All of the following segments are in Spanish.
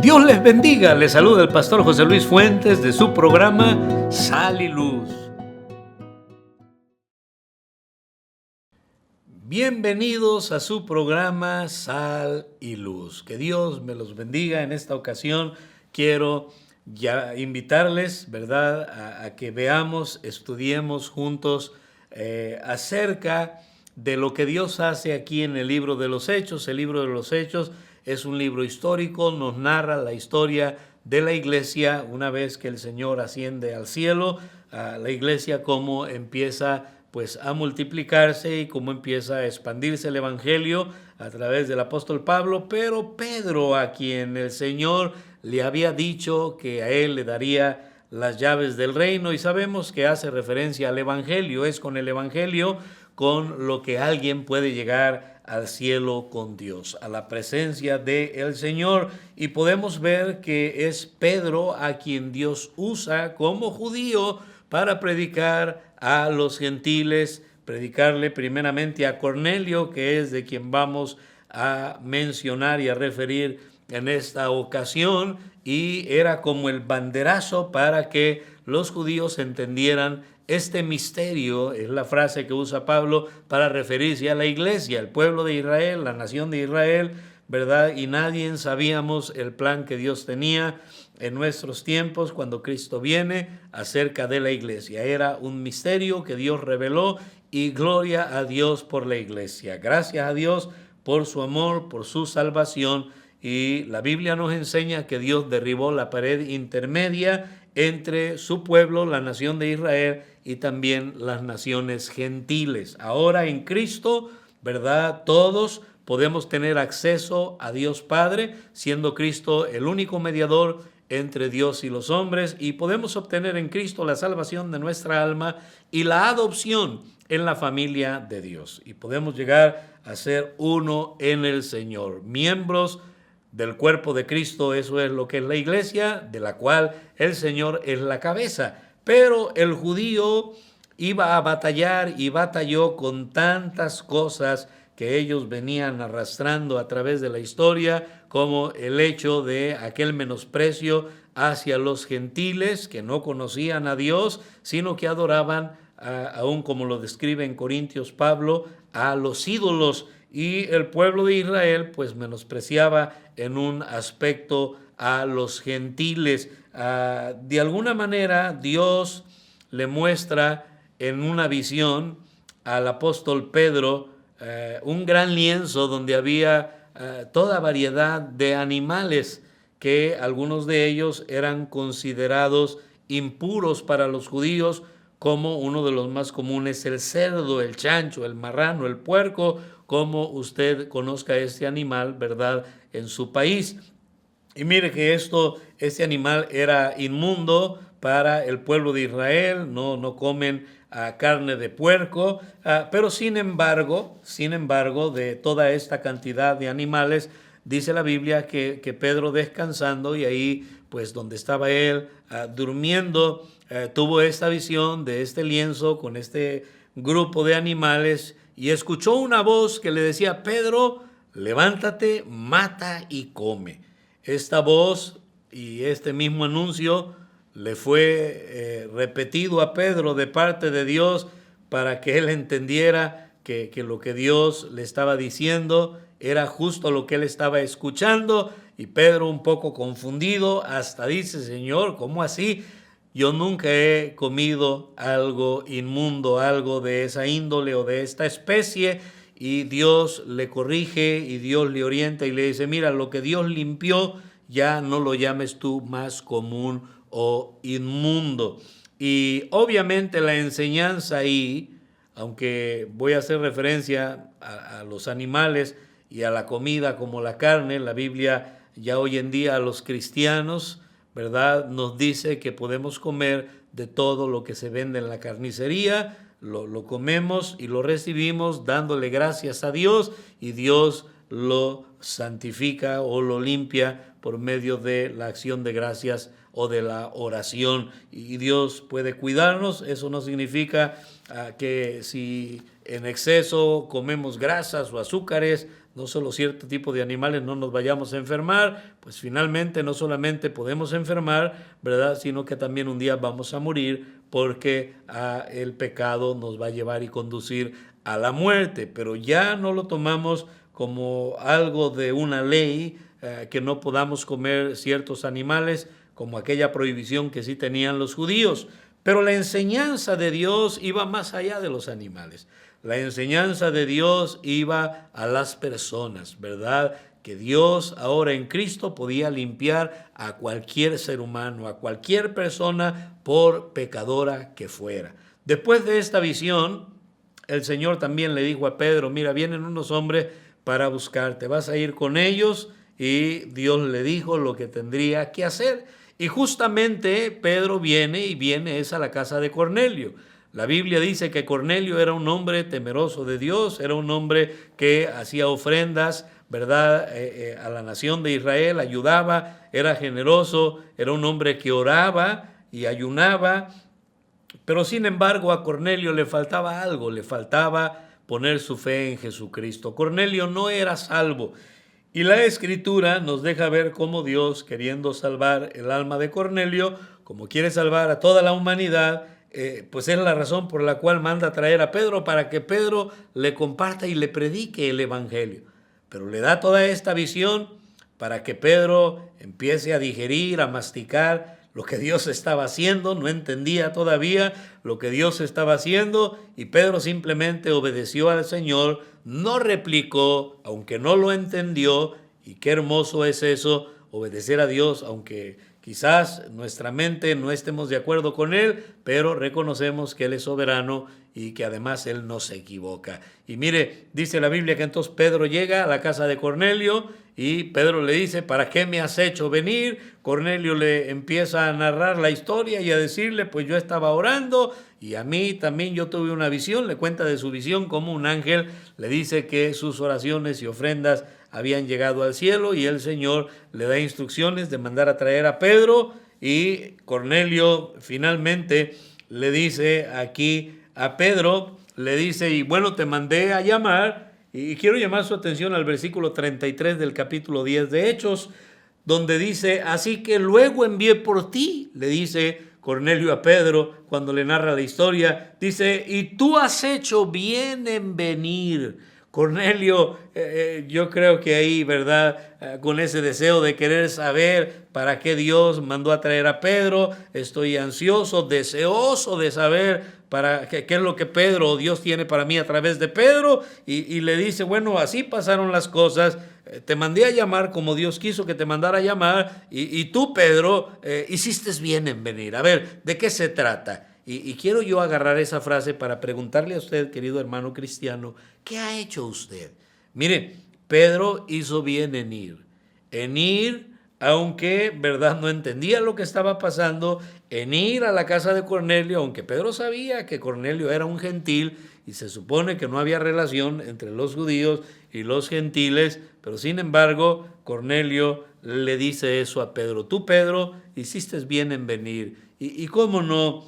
Dios les bendiga, les saluda el pastor José Luis Fuentes de su programa Sal y Luz. Bienvenidos a su programa Sal y Luz. Que Dios me los bendiga. En esta ocasión quiero ya invitarles, ¿verdad?, a que veamos, estudiemos juntos acerca de lo que Dios hace aquí en el libro de los Hechos. El libro de los Hechos es un libro histórico, nos narra la historia de la iglesia una vez que el Señor asciende al cielo, la iglesia cómo empieza pues a multiplicarse y cómo empieza a expandirse el evangelio a través del apóstol Pablo, pero Pedro, a quien el Señor le había dicho que a él le daría las llaves del reino, y sabemos que hace referencia al evangelio, es con el evangelio con lo que alguien puede llegar al cielo con Dios, a la presencia del Señor. Y podemos ver que es Pedro a quien Dios usa como judío para predicar a los gentiles, predicarle primeramente a Cornelio, que es de quien vamos a mencionar y a referir en esta ocasión, y era como el banderazo para que los judíos entendieran este misterio. Es la frase que usa Pablo para referirse a la iglesia, el pueblo de Israel, la nación de Israel, ¿verdad? Y nadie sabíamos el plan que Dios tenía en nuestros tiempos cuando Cristo viene acerca de la iglesia. Era un misterio que Dios reveló, y gloria a Dios por la iglesia. Gracias a Dios por su amor, por su salvación. Y la Biblia nos enseña que Dios derribó la pared intermedia entre su pueblo, la nación de Israel, y también las naciones gentiles. Ahora en Cristo, ¿verdad?, todos podemos tener acceso a Dios Padre, siendo Cristo el único mediador entre Dios y los hombres, y podemos obtener en Cristo la salvación de nuestra alma y la adopción en la familia de Dios. Y podemos llegar a ser uno en el Señor, miembros del cuerpo de Cristo. Eso es lo que es la iglesia, de la cual el Señor es la cabeza. Pero el judío iba a batallar y batalló con tantas cosas que ellos venían arrastrando a través de la historia, como el hecho de aquel menosprecio hacia los gentiles que no conocían a Dios, sino que adoraban, aún como lo describe en Corintios Pablo, a los ídolos. Y el pueblo de Israel pues menospreciaba en un aspecto a los gentiles. De alguna manera Dios le muestra en una visión al apóstol Pedro un gran lienzo donde había toda variedad de animales que algunos de ellos eran considerados impuros para los judíos, como uno de los más comunes, el cerdo, el chancho, el marrano, el puerco, como usted conozca este animal, ¿verdad?, en su país. Y mire que este animal era inmundo para el pueblo de Israel, no comen carne de puerco, pero sin embargo, de toda esta cantidad de animales, dice la Biblia que Pedro, descansando, y ahí pues donde estaba él durmiendo, tuvo esta visión de este lienzo con este grupo de animales, y escuchó una voz que le decía: Pedro, levántate, mata y come. Esta voz y este mismo anuncio le fue repetido a Pedro de parte de Dios para que él entendiera que lo que Dios le estaba diciendo era justo lo que él estaba escuchando. Y Pedro, un poco confundido, hasta dice: Señor, ¿cómo así? Yo nunca he comido algo inmundo, algo de esa índole o de esta especie. Y Dios le corrige y Dios le orienta y le dice: mira, lo que Dios limpió, ya no lo llames tú más común o inmundo. Y obviamente la enseñanza ahí, aunque voy a hacer referencia a los animales y a la comida como la carne, la Biblia ya hoy en día a los cristianos, ¿verdad?, nos dice que podemos comer de todo lo que se vende en la carnicería. Lo comemos y lo recibimos dándole gracias a Dios, y Dios lo santifica o lo limpia por medio de la acción de gracias o de la oración. Y Dios puede cuidarnos. Eso no significa que si en exceso comemos grasas o azúcares, no solo cierto tipo de animales no nos vayamos a enfermar, pues finalmente no solamente podemos enfermar, ¿verdad? Sino que también un día vamos a morir porque el pecado nos va a llevar y conducir a la muerte, pero ya no lo tomamos como algo de una ley, que no podamos comer ciertos animales, como aquella prohibición que sí tenían los judíos. Pero la enseñanza de Dios iba más allá de los animales. La enseñanza de Dios iba a las personas, ¿verdad? Que Dios ahora en Cristo podía limpiar a cualquier ser humano, a cualquier persona, por pecadora que fuera. Después de esta visión, el Señor también le dijo a Pedro, mira, vienen unos hombres para buscarte, vas a ir con ellos, y Dios le dijo lo que tendría que hacer. Y justamente Pedro viene es a la casa de Cornelio. La Biblia dice que Cornelio era un hombre temeroso de Dios, era un hombre que hacía ofrendas, ¿verdad? A la nación de Israel, ayudaba, era generoso, era un hombre que oraba y ayunaba. Pero sin embargo a Cornelio le faltaba algo, le faltaba poner su fe en Jesucristo. Cornelio no era salvo. Y la Escritura nos deja ver cómo Dios, queriendo salvar el alma de Cornelio, como quiere salvar a toda la humanidad, pues es la razón por la cual manda a traer a Pedro, para que Pedro le comparta y le predique el Evangelio. Pero le da toda esta visión para que Pedro empiece a digerir, a masticar lo que Dios estaba haciendo. No entendía todavía lo que Dios estaba haciendo, y Pedro simplemente obedeció al Señor, no replicó, aunque no lo entendió. Y qué hermoso es eso, obedecer a Dios, aunque quizás nuestra mente no estemos de acuerdo con Él, pero reconocemos que Él es soberano y que además Él no se equivoca. Y mire, dice la Biblia que entonces Pedro llega a la casa de Cornelio, y Pedro le dice, ¿para qué me has hecho venir? Cornelio le empieza a narrar la historia y a decirle, pues yo estaba orando y a mí también yo tuve una visión. Le cuenta de su visión, como un ángel le dice que sus oraciones y ofrendas habían llegado al cielo, y el Señor le da instrucciones de mandar a traer a Pedro. Y Cornelio finalmente le dice aquí a Pedro, le dice, y bueno, te mandé a llamar. Y quiero llamar su atención al versículo 33 del capítulo 10 de Hechos, donde dice, así que luego envié por ti, le dice Cornelio a Pedro cuando le narra la historia, dice, y tú has hecho bien en venir. Cornelio, yo creo que ahí, ¿verdad? Con ese deseo de querer saber para qué Dios mandó a traer a Pedro, estoy ansioso, deseoso de saber para qué es lo que Pedro o Dios tiene para mí a través de Pedro, y le dice, bueno, así pasaron las cosas, te mandé a llamar como Dios quiso que te mandara a llamar, y tú, Pedro, hiciste bien en venir. A ver, ¿de qué se trata? Y quiero yo agarrar esa frase para preguntarle a usted, querido hermano cristiano, ¿qué ha hecho usted? Mire, Pedro hizo bien en ir, aunque, ¿verdad?, no entendía lo que estaba pasando, en ir a la casa de Cornelio, aunque Pedro sabía que Cornelio era un gentil y se supone que no había relación entre los judíos y los gentiles, pero sin embargo, Cornelio le dice eso a Pedro. Tú, Pedro, hiciste bien en venir. ¿Y cómo no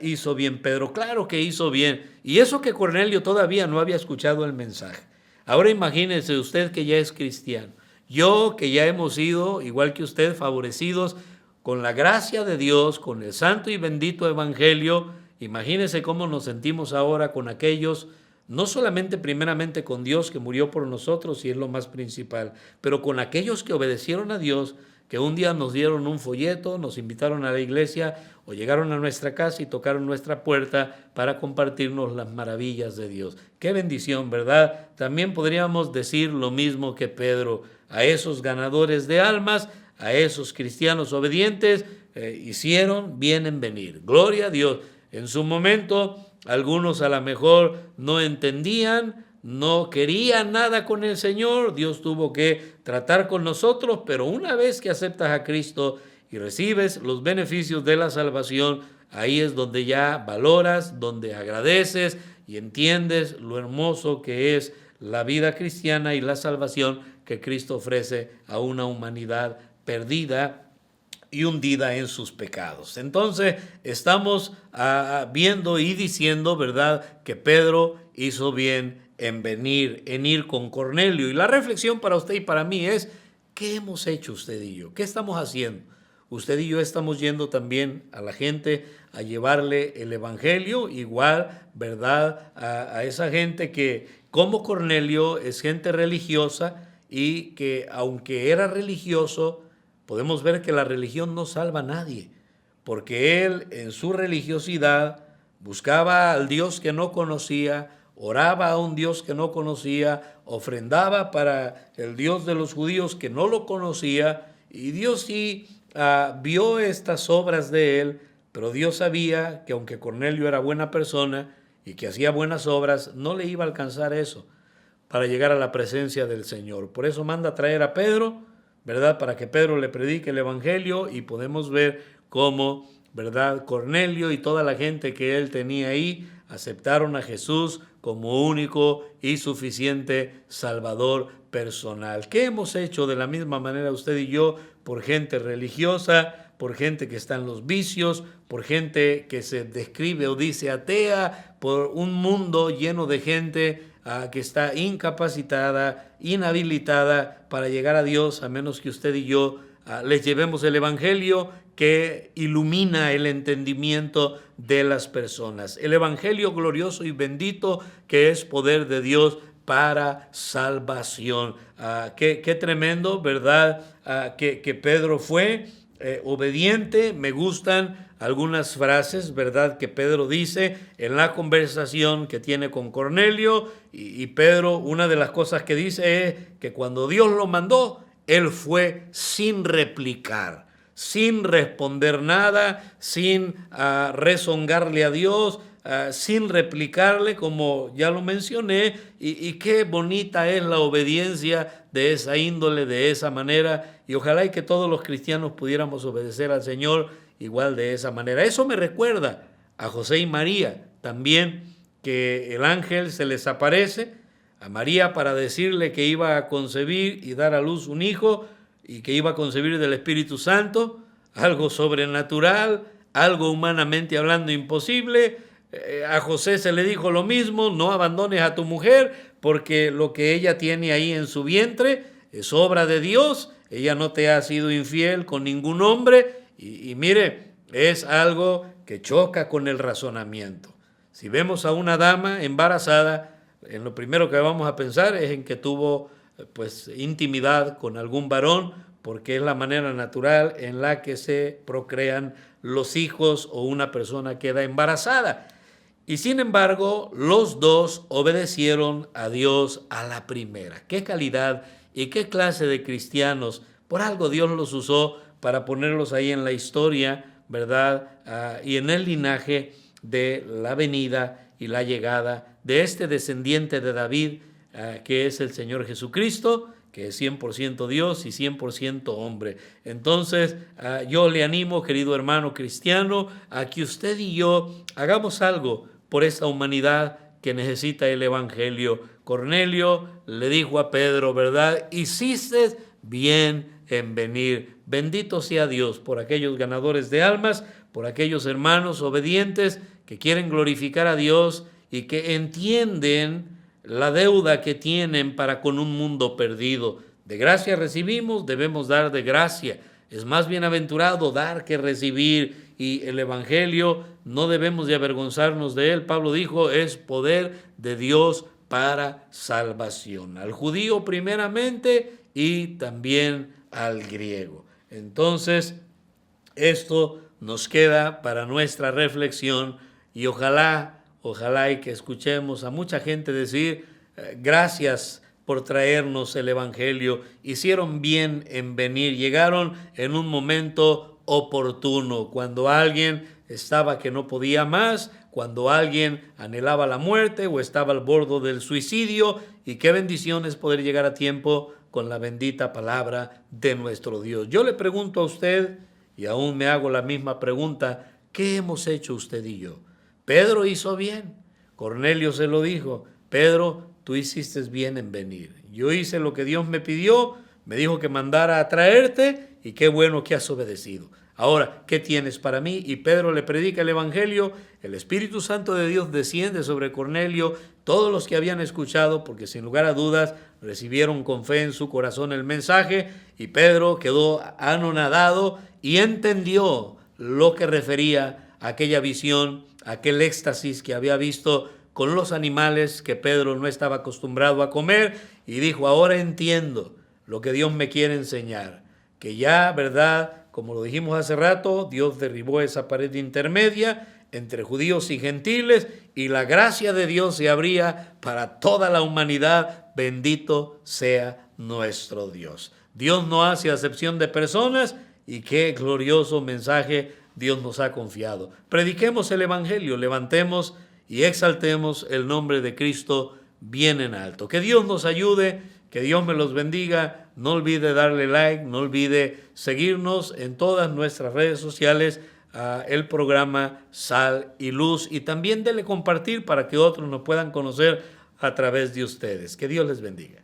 hizo bien Pedro? Claro que hizo bien. Y eso que Cornelio todavía no había escuchado el mensaje. Ahora imagínese usted que ya es cristiano. Yo, que ya hemos sido, igual que usted, favorecidos con la gracia de Dios, con el santo y bendito evangelio. Imagínese cómo nos sentimos ahora con aquellos, no solamente primeramente con Dios que murió por nosotros y es lo más principal, pero con aquellos que obedecieron a Dios, que un día nos dieron un folleto, nos invitaron a la iglesia o llegaron a nuestra casa y tocaron nuestra puerta para compartirnos las maravillas de Dios. Qué bendición, ¿verdad? También podríamos decir lo mismo que Pedro. A esos ganadores de almas, a esos cristianos obedientes, hicieron bien en venir. Gloria a Dios. En su momento, algunos a lo mejor no entendían, no querían nada con el Señor. Dios tuvo que tratar con nosotros, pero una vez que aceptas a Cristo y recibes los beneficios de la salvación, ahí es donde ya valoras, donde agradeces y entiendes lo hermoso que es la vida cristiana y la salvación que Cristo ofrece a una humanidad perdida y hundida en sus pecados. Entonces estamos viendo y diciendo, ¿verdad?, que Pedro hizo bien en venir, en ir con Cornelio. Y la reflexión para usted y para mí es, ¿qué hemos hecho usted y yo? ¿Qué estamos haciendo? Usted y yo estamos yendo también a la gente a llevarle el evangelio, igual, ¿verdad? A esa gente que, como Cornelio, es gente religiosa y que, aunque era religioso, podemos ver que la religión no salva a nadie, porque él en su religiosidad buscaba al Dios que no conocía, oraba a un Dios que no conocía, ofrendaba para el Dios de los judíos que no lo conocía, y Dios sí vio estas obras de él, pero Dios sabía que aunque Cornelio era buena persona y que hacía buenas obras, no le iba a alcanzar eso para llegar a la presencia del Señor. Por eso manda a traer a Pedro, ¿verdad? Para que Pedro le predique el evangelio, y podemos ver cómo, ¿verdad?, Cornelio y toda la gente que él tenía ahí aceptaron a Jesús como único y suficiente Salvador personal. ¿Qué hemos hecho de la misma manera usted y yo por gente religiosa, por gente que está en los vicios, por gente que se describe o dice atea, por un mundo lleno de gente que está incapacitada, inhabilitada para llegar a Dios, a menos que usted y yo les llevemos el evangelio que ilumina el entendimiento de las personas? El evangelio glorioso y bendito que es poder de Dios para salvación. Qué tremendo, ¿verdad? Que Pedro fue obediente. Me gustan algunas frases, ¿verdad?, que Pedro dice en la conversación que tiene con Cornelio. Y Pedro, una de las cosas que dice es que cuando Dios lo mandó, él fue sin replicar, sin responder nada, sin rezongarle a Dios, sin replicarle, como ya lo mencioné. Y qué bonita es la obediencia de esa índole, de esa manera, y ojalá y que todos los cristianos pudiéramos obedecer al Señor igual de esa manera. Eso me recuerda a José y María también, que el ángel se les aparece a María para decirle que iba a concebir y dar a luz un hijo, y que iba a concebir del Espíritu Santo, algo sobrenatural, algo humanamente hablando imposible. A José se le dijo lo mismo: no abandones a tu mujer, porque lo que ella tiene ahí en su vientre es obra de Dios. Ella no te ha sido infiel con ningún hombre. Y mire, es algo que choca con el razonamiento. Si vemos a una dama embarazada, en lo primero que vamos a pensar es en que tuvo pues intimidad con algún varón, porque es la manera natural en la que se procrean los hijos o una persona queda embarazada. Y sin embargo, los dos obedecieron a Dios a la primera. Qué calidad y qué clase de cristianos. Por algo Dios los usó para ponerlos ahí en la historia, ¿verdad? Y en el linaje de la venida y la llegada de este descendiente de David, que es el Señor Jesucristo, que es 100% Dios y 100% hombre. Entonces, yo le animo, querido hermano cristiano, a que usted y yo hagamos algo por esta humanidad que necesita el evangelio. Cornelio le dijo a Pedro, ¿verdad? Hiciste bien en venir. Bendito sea Dios por aquellos ganadores de almas, por aquellos hermanos obedientes que quieren glorificar a Dios y que entienden la deuda que tienen para con un mundo perdido. De gracia recibimos, debemos dar de gracia. Es más bienaventurado dar que recibir, y el evangelio no debemos de avergonzarnos de él. Pablo dijo, es poder de Dios para salvación, al judío primeramente y también al griego. Entonces, esto nos queda para nuestra reflexión, y ojalá y que escuchemos a mucha gente decir, gracias por traernos el evangelio, hicieron bien en venir, llegaron en un momento oportuno, cuando alguien estaba que no podía más, cuando alguien anhelaba la muerte o estaba al borde del suicidio, y qué bendición es poder llegar a tiempo con la bendita palabra de nuestro Dios. Yo le pregunto a usted, y aún me hago la misma pregunta, ¿qué hemos hecho usted y yo? Pedro hizo bien, Cornelio se lo dijo, Pedro, tú hiciste bien en venir. Yo hice lo que Dios me pidió, me dijo que mandara a traerte, y qué bueno que has obedecido. Ahora, ¿qué tienes para mí? Y Pedro le predica el evangelio. El Espíritu Santo de Dios desciende sobre Cornelio. Todos los que habían escuchado, porque sin lugar a dudas recibieron con fe en su corazón el mensaje, y Pedro quedó anonadado y entendió lo que refería a aquella visión, aquel éxtasis que había visto con los animales que Pedro no estaba acostumbrado a comer, y dijo: ahora entiendo lo que Dios me quiere enseñar, que ya, ¿verdad?, como lo dijimos hace rato, Dios derribó esa pared intermedia entre judíos y gentiles, y la gracia de Dios se abría para toda la humanidad. Bendito sea nuestro Dios. Dios no hace acepción de personas, y qué glorioso mensaje Dios nos ha confiado. Prediquemos el evangelio, levantemos y exaltemos el nombre de Cristo bien en alto. Que Dios nos ayude, que Dios me los bendiga. No olvide darle like, no olvide seguirnos en todas nuestras redes sociales, el programa Sal y Luz, y también dele compartir para que otros nos puedan conocer a través de ustedes. Que Dios les bendiga.